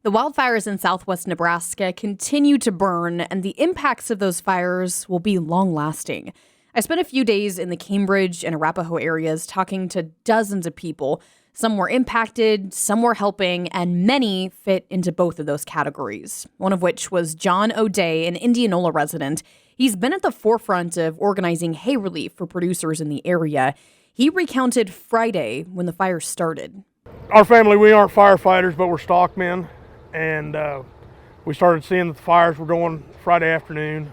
The wildfires in southwest Nebraska continue to burn, and the impacts of those fires will be long-lasting. I spent a few days in the Cambridge and Arapahoe areas talking to dozens of people. Some were impacted, some were helping, and many fit into both of those categories, one of which was John O'Day, an Indianola resident. He's been at the forefront of organizing hay relief for producers in the area. He recounted Friday when the fire started. Our family, we aren't firefighters, but we're stockmen. And we started seeing that the fires were going Friday afternoon.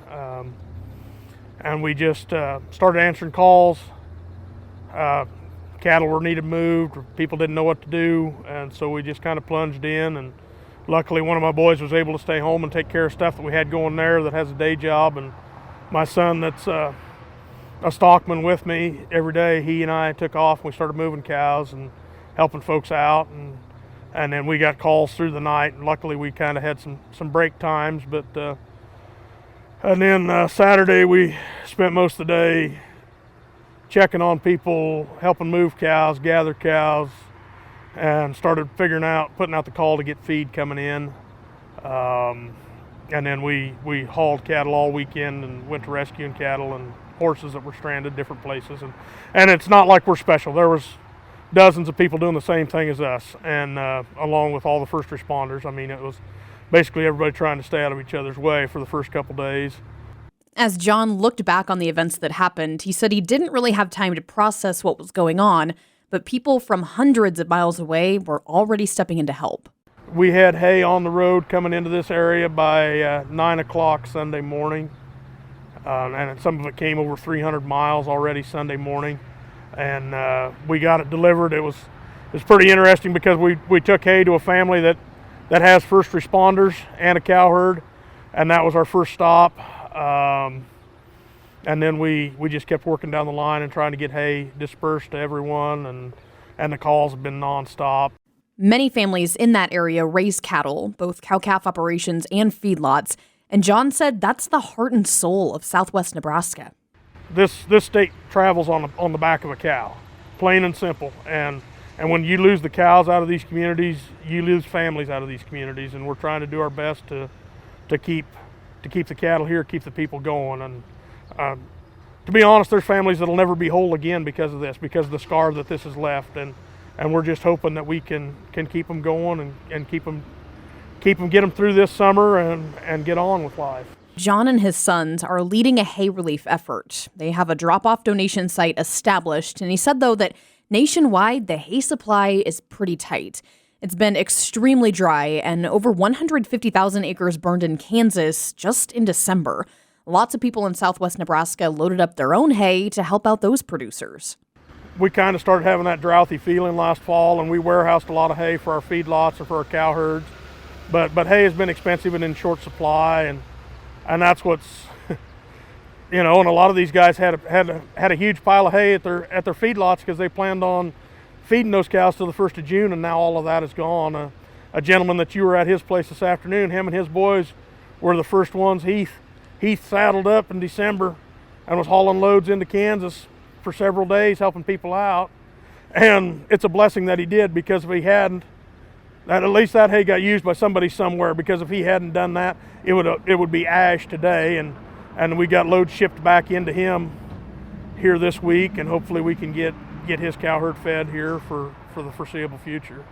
And we just started answering calls. Cattle were needed moved, people didn't know what to do. And so we just kind of plunged in. And luckily one of my boys was able to stay home and take care of stuff that we had going there that has a day job. And my son that's a stockman with me every day, he and I took off and we started moving cows and helping folks out. And then we got calls through the night. And luckily, we kind of had some break times. But and then Saturday, we spent most of the day checking on people, helping move cows, gather cows, and started putting out the call to get feed coming in. And then we hauled cattle all weekend and went to rescuing cattle and horses that were stranded different places. And it's not like we're special. There was dozens of people doing the same thing as us, and along with all the first responders. I mean, it was basically everybody trying to stay out of each other's way for the first couple days. As John looked back on the events that happened, he said he didn't really have time to process what was going on, but people from hundreds of miles away were already stepping in to help. We had hay on the road coming into this area by 9 o'clock Sunday morning, and some of it came over 300 miles already Sunday morning. And we got it delivered. It was pretty interesting because we took hay to a family that has first responders and a cow herd, and that was our first stop. And then we just kept working down the line and trying to get hay dispersed to everyone, and the calls have been nonstop. Many families in that area raise cattle, both cow-calf operations and feedlots, and John said that's the heart and soul of southwest Nebraska. This state travels on the back of a cow, plain and simple. And when you lose the cows out of these communities, you lose families out of these communities. And we're trying to do our best to keep the cattle here, keep the people going. And to be honest, there's families that'll never be whole again because of this, because of the scar that this has left. And we're just hoping that we can keep them going and get them through this summer and get on with life. John and his sons are leading a hay relief effort. They have a drop-off donation site established, and he said, though, that nationwide, the hay supply is pretty tight. It's been extremely dry, and over 150,000 acres burned in Kansas just in December. Lots of people in southwest Nebraska loaded up their own hay to help out those producers. We kind of started having that drouthy feeling last fall, and we warehoused a lot of hay for our feedlots and for our cow herds. But hay has been expensive and in short supply, and that's what's, and a lot of these guys had a huge pile of hay at their feedlots because they planned on feeding those cows till the 1st of June, and now all of that is gone. A gentleman that you were at his place this afternoon, him and his boys were the first ones. Heath saddled up in December and was hauling loads into Kansas for several days, helping people out. And it's a blessing that he did, because if he hadn't, at least that hay got used by somebody somewhere, because if he hadn't done that, it would be ash today, and we got loads shipped back into him here this week, and hopefully we can get his cow herd fed here for the foreseeable future.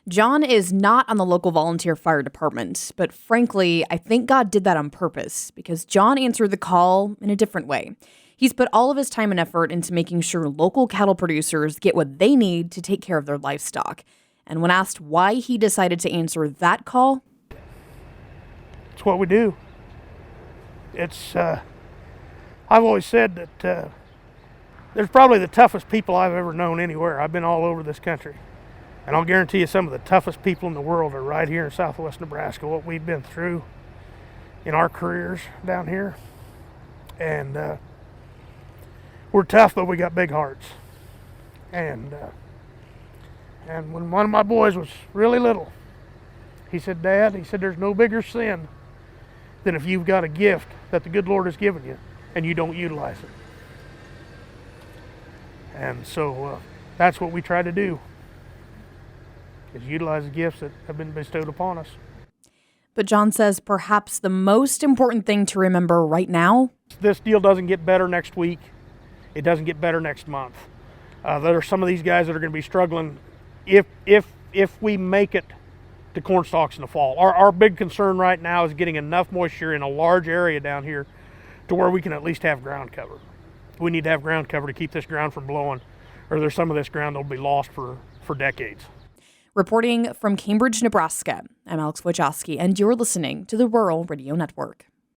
John is not on the local volunteer fire department, but frankly, I think God did that on purpose, because John answered the call in a different way. He's put all of his time and effort into making sure local cattle producers get what they need to take care of their livestock. And when asked why he decided to answer that call, it's what we do. It's, I've always said that there's probably the toughest people I've ever known anywhere. I've been all over this country. And I'll guarantee you some of the toughest people in the world are right here in southwest Nebraska, what we've been through in our careers down here. And we're tough, but we got big hearts. And when one of my boys was really little, he said, "Dad," he said, "there's no bigger sin than if you've got a gift that the good Lord has given you and you don't utilize it." And so that's what we try to do, is utilize the gifts that have been bestowed upon us. But John says perhaps the most important thing to remember right now: this deal doesn't get better next week. It doesn't get better next month. There are some of these guys that are going to be struggling if we make it to corn stalks in the fall. Our big concern right now is getting enough moisture in a large area down here to where we can at least have ground cover. We need to have ground cover to keep this ground from blowing, or there's some of this ground that will be lost for decades. Reporting from Cambridge, Nebraska, I'm Alex Wojcicki, and you're listening to the Rural Radio Network.